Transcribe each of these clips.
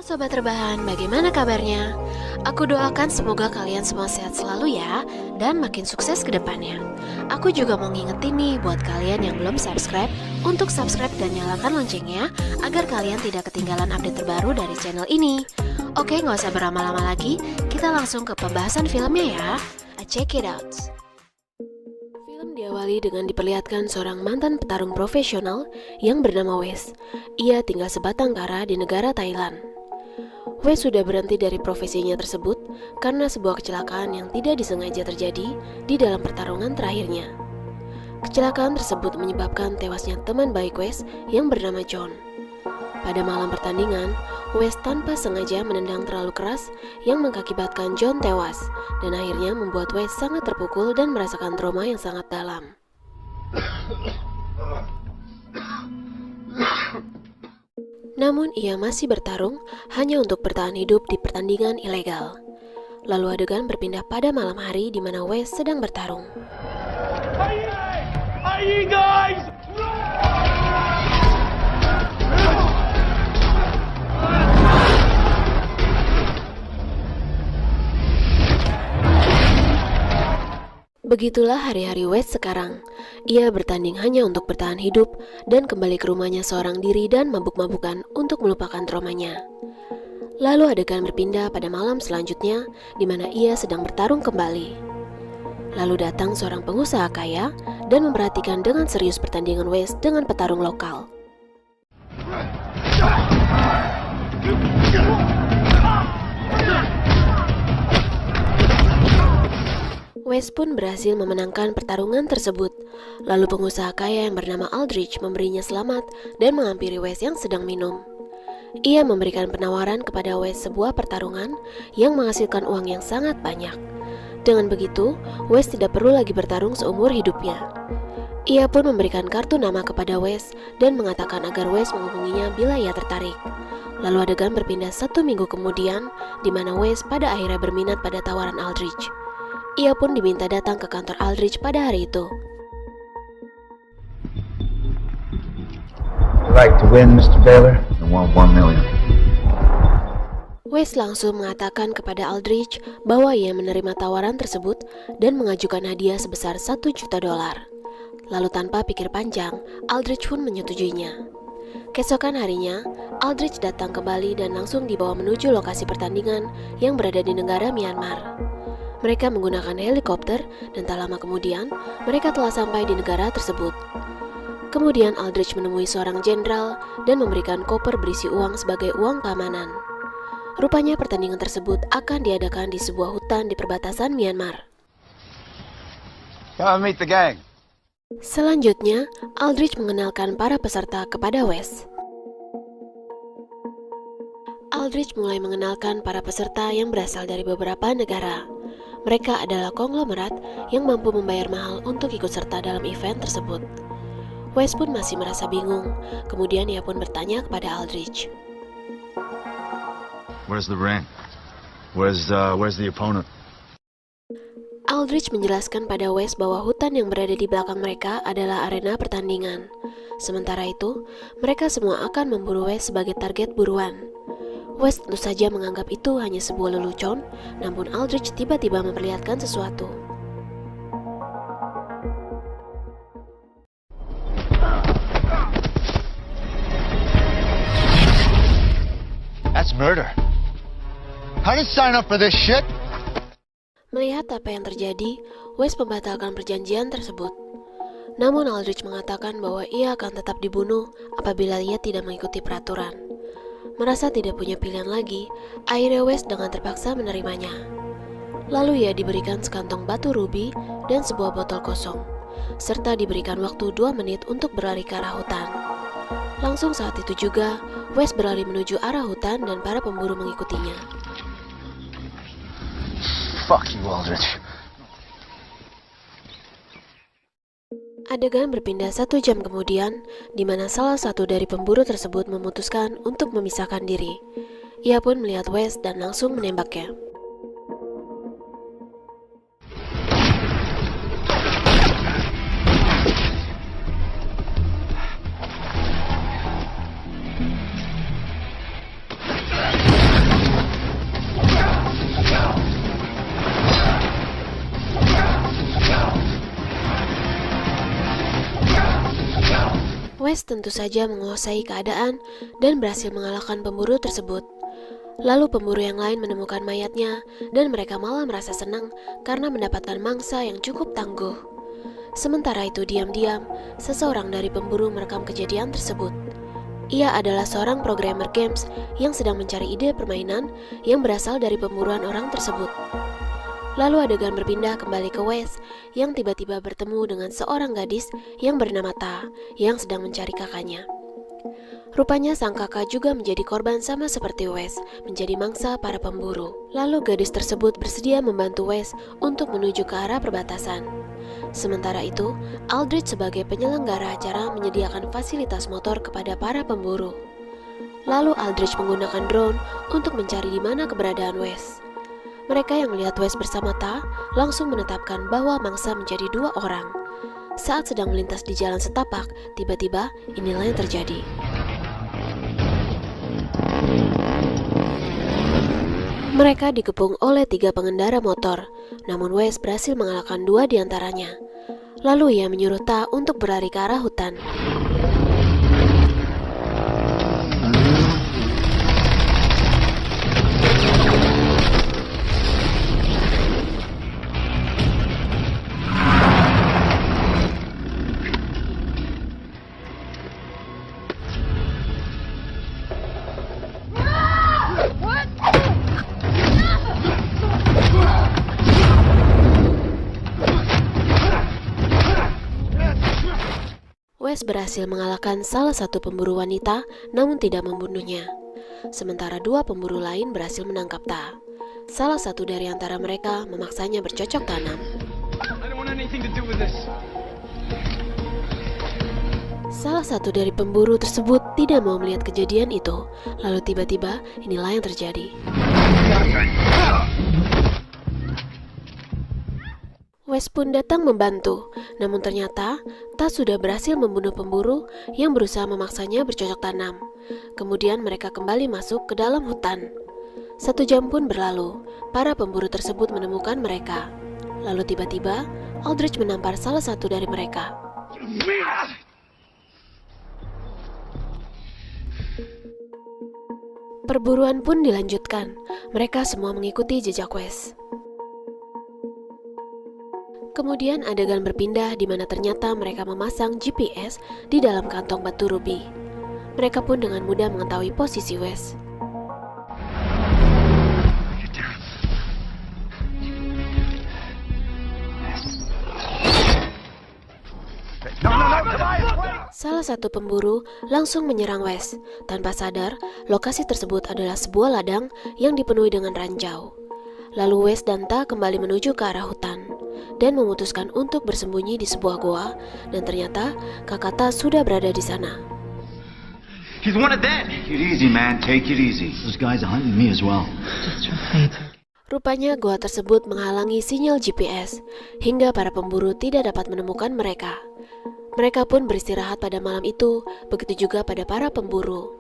Sobat Rebahan, bagaimana kabarnya? Aku doakan semoga kalian semua sehat selalu ya, dan makin sukses ke depannya. Aku juga mau ngingetin nih buat kalian yang belum subscribe, untuk subscribe dan nyalakan loncengnya, agar kalian tidak ketinggalan update terbaru dari channel ini. Oke, nggak usah berlama-lama lagi, kita langsung ke pembahasan filmnya ya. Check it out. Film diawali dengan diperlihatkan seorang mantan petarung profesional yang bernama Wes. Ia tinggal sebatang kara di negara Thailand. Wes sudah berhenti dari profesinya tersebut karena sebuah kecelakaan yang tidak disengaja terjadi di dalam pertarungan terakhirnya. Kecelakaan tersebut menyebabkan tewasnya teman baik Wes yang bernama John. Pada malam pertandingan, Wes tanpa sengaja menendang terlalu keras yang mengakibatkan John tewas dan akhirnya membuat Wes sangat terpukul dan merasakan trauma yang sangat dalam. Namun ia masih bertarung hanya untuk bertahan hidup di pertandingan ilegal. Lalu adegan berpindah pada malam hari di mana Wes sedang bertarung. Are you guys? Begitulah hari-hari Wes sekarang. Ia bertanding hanya untuk bertahan hidup dan kembali ke rumahnya seorang diri dan mabuk-mabukan untuk melupakan traumanya. Lalu adegan berpindah pada malam selanjutnya di mana ia sedang bertarung kembali. Lalu datang seorang pengusaha kaya dan memperhatikan dengan serius pertandingan Wes dengan petarung lokal. Wes pun berhasil memenangkan pertarungan tersebut. Lalu pengusaha kaya yang bernama Aldrich memberinya selamat dan menghampiri Wes yang sedang minum. Ia memberikan penawaran kepada Wes sebuah pertarungan yang menghasilkan uang yang sangat banyak. Dengan begitu, Wes tidak perlu lagi bertarung seumur hidupnya. Ia pun memberikan kartu nama kepada Wes dan mengatakan agar Wes menghubunginya bila ia tertarik. Lalu adegan berpindah 1 minggu kemudian, di mana Wes pada akhirnya berminat pada tawaran Aldrich. Ia pun diminta datang ke kantor Aldrich pada hari itu. Would you like to win, Mr. Baylor? I want $1 million. Wes langsung mengatakan kepada Aldrich bahwa ia menerima tawaran tersebut dan mengajukan hadiah sebesar $1 juta. Lalu tanpa pikir panjang, Aldrich pun menyetujuinya. Keesokan harinya, Aldrich datang kembali dan langsung dibawa menuju lokasi pertandingan yang berada di negara Myanmar. Mereka menggunakan helikopter dan tak lama kemudian, mereka telah sampai di negara tersebut. Kemudian Aldrich menemui seorang jenderal dan memberikan koper berisi uang sebagai uang keamanan. Rupanya pertandingan tersebut akan diadakan di sebuah hutan di perbatasan Myanmar. Come meet the gang. Selanjutnya, Aldrich mengenalkan para peserta kepada Wes. Aldrich mulai mengenalkan para peserta yang berasal dari beberapa negara. Mereka adalah konglomerat yang mampu membayar mahal untuk ikut serta dalam event tersebut. Wes pun masih merasa bingung, kemudian ia pun bertanya kepada Aldrich. Where's the ring? Where's the opponent? Aldrich menjelaskan pada Wes bahwa hutan yang berada di belakang mereka adalah arena pertandingan. Sementara itu, mereka semua akan memburu Wes sebagai target buruan. Wes tentu saja menganggap itu hanya sebuah lelucon, namun Aldrich tiba-tiba memperlihatkan sesuatu. That's murder. I didn't sign up for this shit. Melihat apa yang terjadi, Wes membatalkan perjanjian tersebut. Namun Aldrich mengatakan bahwa ia akan tetap dibunuh apabila ia tidak mengikuti peraturan. Merasa tidak punya pilihan lagi, akhirnya Wes dengan terpaksa menerimanya. Lalu ia diberikan sekantong batu rubi dan sebuah botol kosong, serta diberikan waktu 2 menit untuk berlari ke arah hutan. Langsung saat itu juga, Wes berlari menuju arah hutan dan para pemburu mengikutinya. Fuck you, Aldrich. Adegan berpindah 1 jam kemudian, di mana salah satu dari pemburu tersebut memutuskan untuk memisahkan diri. Ia pun melihat Wes dan langsung menembaknya. Wes tentu saja menguasai keadaan dan berhasil mengalahkan pemburu tersebut. Lalu pemburu yang lain menemukan mayatnya dan mereka malah merasa senang karena mendapatkan mangsa yang cukup tangguh. Sementara itu diam-diam, seseorang dari pemburu merekam kejadian tersebut. Ia adalah seorang programmer games yang sedang mencari ide permainan yang berasal dari pemburuan orang tersebut. Lalu adegan berpindah kembali ke Wes yang tiba-tiba bertemu dengan seorang gadis yang bernama Ta yang sedang mencari kakaknya. Rupanya sang kakak juga menjadi korban sama seperti Wes, menjadi mangsa para pemburu. Lalu gadis tersebut bersedia membantu Wes untuk menuju ke arah perbatasan. Sementara itu, Aldrich sebagai penyelenggara acara menyediakan fasilitas motor kepada para pemburu. Lalu Aldrich menggunakan drone untuk mencari di mana keberadaan Wes. Mereka yang melihat Wes bersama Ta langsung menetapkan bahwa mangsa menjadi 2 orang. Saat sedang melintas di jalan setapak, tiba-tiba inilah yang terjadi. Mereka dikepung oleh 3 pengendara motor, namun Wes berhasil mengalahkan 2 di antaranya. Lalu ia menyuruh Ta untuk berlari ke arah hutan. Wes berhasil mengalahkan salah satu pemburu wanita namun tidak membunuhnya. Sementara 2 pemburu lain berhasil menangkap Ta. Salah satu dari antara mereka memaksanya bercocok tanam. Salah satu dari pemburu tersebut tidak mau melihat kejadian itu. Lalu tiba-tiba inilah yang terjadi. Wes pun datang membantu, namun ternyata Ta sudah berhasil membunuh pemburu yang berusaha memaksanya bercocok tanam. Kemudian mereka kembali masuk ke dalam hutan. 1 jam pun berlalu, para pemburu tersebut menemukan mereka. Lalu tiba-tiba, Aldrich menampar salah satu dari mereka. Perburuan pun dilanjutkan, mereka semua mengikuti jejak Wes. Kemudian adegan berpindah di mana ternyata mereka memasang GPS di dalam kantong batu rubi. Mereka pun dengan mudah mengetahui posisi Wes. Salah satu pemburu langsung menyerang Wes. Tanpa sadar, lokasi tersebut adalah sebuah ladang yang dipenuhi dengan ranjau. Lalu Wes dan Ta kembali menuju ke arah hutan dan memutuskan untuk bersembunyi di sebuah goa, dan ternyata kakak Ta sudah berada di sana. He's one of them. Take it easy, man. Take it easy. Those guys are hunting me as well. Rupanya goa tersebut menghalangi sinyal GPS, hingga para pemburu tidak dapat menemukan mereka. Mereka pun beristirahat pada malam itu, begitu juga pada para pemburu.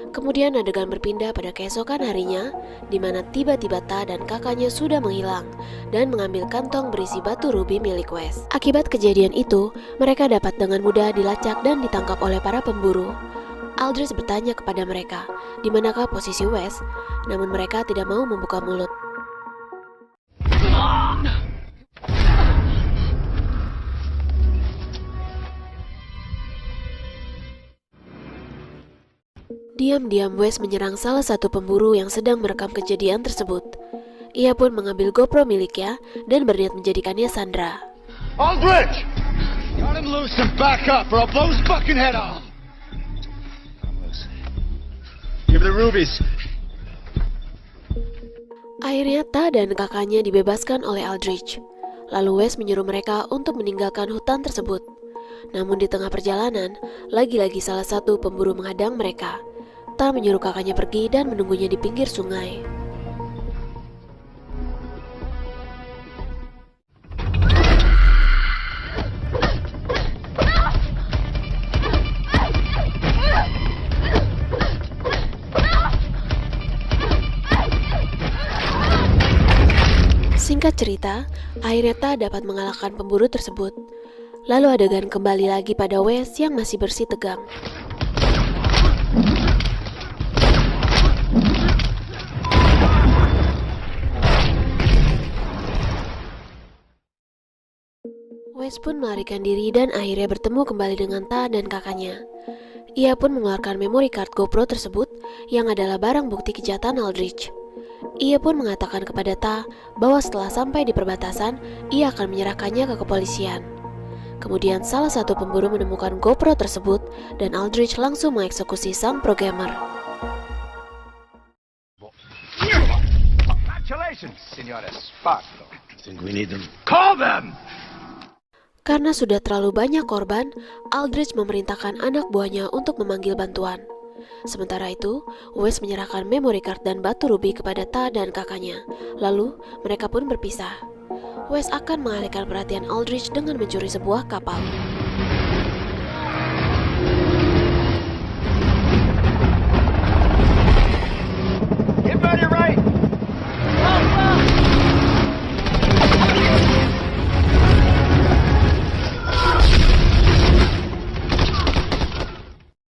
Kemudian adegan berpindah pada keesokan harinya, di mana tiba-tiba Ta dan kakaknya sudah menghilang dan mengambil kantong berisi batu rubi milik Wes. Akibat kejadian itu, mereka dapat dengan mudah dilacak dan ditangkap oleh para pemburu. Aldrich bertanya kepada mereka, di manakah posisi Wes, namun mereka tidak mau membuka mulut. Diam-diam Wes menyerang salah satu pemburu yang sedang merekam kejadian tersebut. Ia pun mengambil GoPro miliknya dan berniat menjadikannya sandera. Aldrich! Got him loose and back up or I'll blow his fucking head off! Give me the rubies. Akhirnya Ta dan kakaknya dibebaskan oleh Aldrich. Lalu Wes menyuruh mereka untuk meninggalkan hutan tersebut. Namun di tengah perjalanan, lagi-lagi salah satu pemburu menghadang mereka. Ta menyuruh kakaknya pergi dan menunggunya di pinggir sungai. Singkat cerita, akhirnya Ta dapat mengalahkan pemburu tersebut. Lalu adegan kembali lagi pada Wes yang masih bersih tegang. Wes pun melarikan diri dan akhirnya bertemu kembali dengan Ta dan kakaknya. Ia pun mengeluarkan memory card GoPro tersebut yang adalah barang bukti kejahatan Aldrich. Ia pun mengatakan kepada Ta bahwa setelah sampai di perbatasan, ia akan menyerahkannya ke kepolisian. Kemudian salah satu pemburu menemukan GoPro tersebut dan Aldrich langsung mengeksekusi sang programmer. Congratulations, señores. Pablo. Think we need them. Call them! Karena sudah terlalu banyak korban, Aldrich memerintahkan anak buahnya untuk memanggil bantuan. Sementara itu, Wes menyerahkan memory card dan batu rubi kepada Ta dan kakaknya. Lalu, mereka pun berpisah. Wes akan mengalihkan perhatian Aldrich dengan mencuri sebuah kapal. Get ready, right?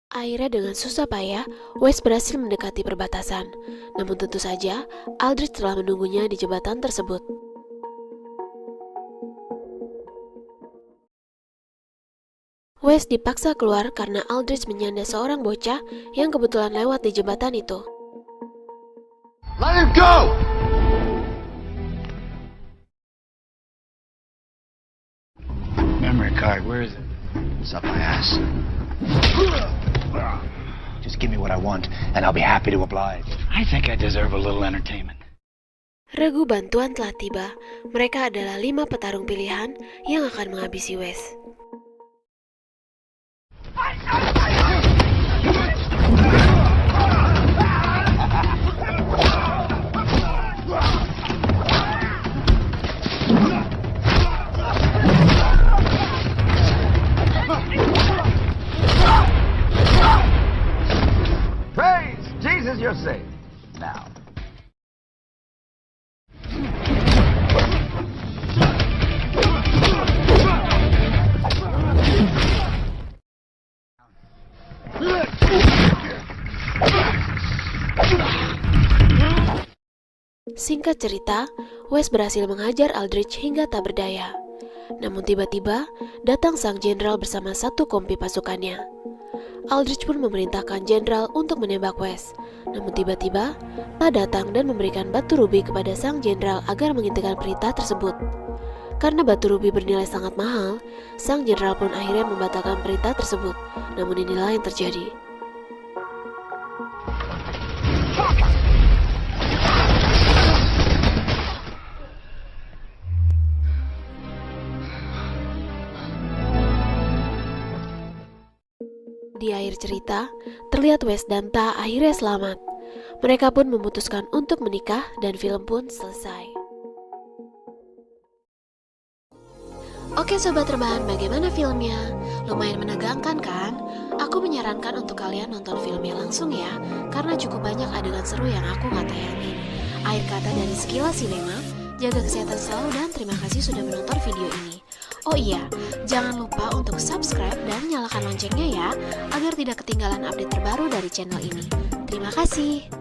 Akhirnya dengan susah payah, Wes berhasil mendekati perbatasan. Namun tentu saja, Aldrich telah menunggunya di jembatan tersebut. Wes dipaksa keluar karena Aldrich menyanda seorang bocah yang kebetulan lewat di jembatan itu. Let him go! Memory card, where is it? It's up my ass. Just give me what I want, and I'll be happy to oblige. I think I deserve a little entertainment. Regu bantuan telah tiba. Mereka adalah 5 petarung pilihan yang akan menghabisi Wes. Praise Jesus, you're saved. Now. Singkat cerita, Wes berhasil menghajar Aldrich hingga tak berdaya. Namun tiba-tiba, datang sang jenderal bersama satu kompi pasukannya. Aldrich pun memerintahkan jenderal untuk menembak Wes. Namun tiba-tiba, Ta datang dan memberikan batu rubi kepada sang jenderal agar menghentikan perintah tersebut. Karena batu rubi bernilai sangat mahal, sang jenderal pun akhirnya membatalkan perintah tersebut. Namun inilah yang terjadi. Di akhir cerita, terlihat Wes dan Ta akhirnya selamat. Mereka pun memutuskan untuk menikah dan film pun selesai. Oke sobat rebahan, bagaimana filmnya? Lumayan menegangkan kan? Aku menyarankan untuk kalian nonton filmnya langsung ya, karena cukup banyak adegan seru yang aku nggak tayangin. Akhir kata dari Skila Cinema, jaga kesehatan selalu dan terima kasih sudah menonton video ini. Oh iya, jangan lupa untuk subscribe dan nyalakan loncengnya ya, agar tidak ketinggalan update terbaru dari channel ini. Terima kasih.